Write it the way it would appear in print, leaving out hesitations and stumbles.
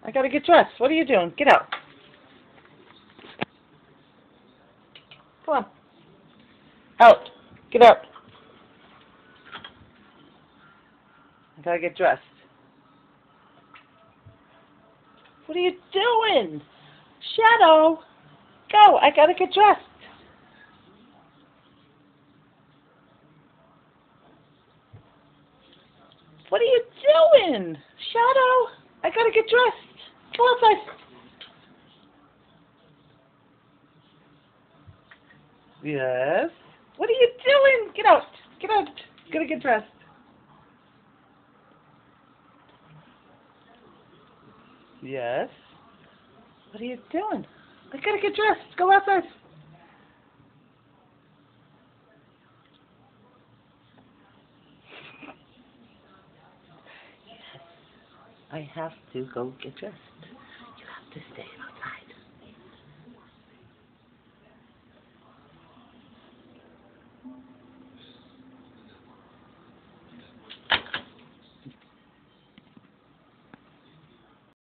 I gotta get dressed. What are you doing? Get out. Come on. Out. Get out. I gotta get dressed. What are you doing? Shadow. Go. I gotta get dressed. What are you doing? Shadow. I gotta get dressed. Go outside. Yes. What are you doing? Get out. Get out. Gotta get dressed. Yes. What are you doing? I gotta get dressed. Go outside. I have to go get dressed. You have to stay outside.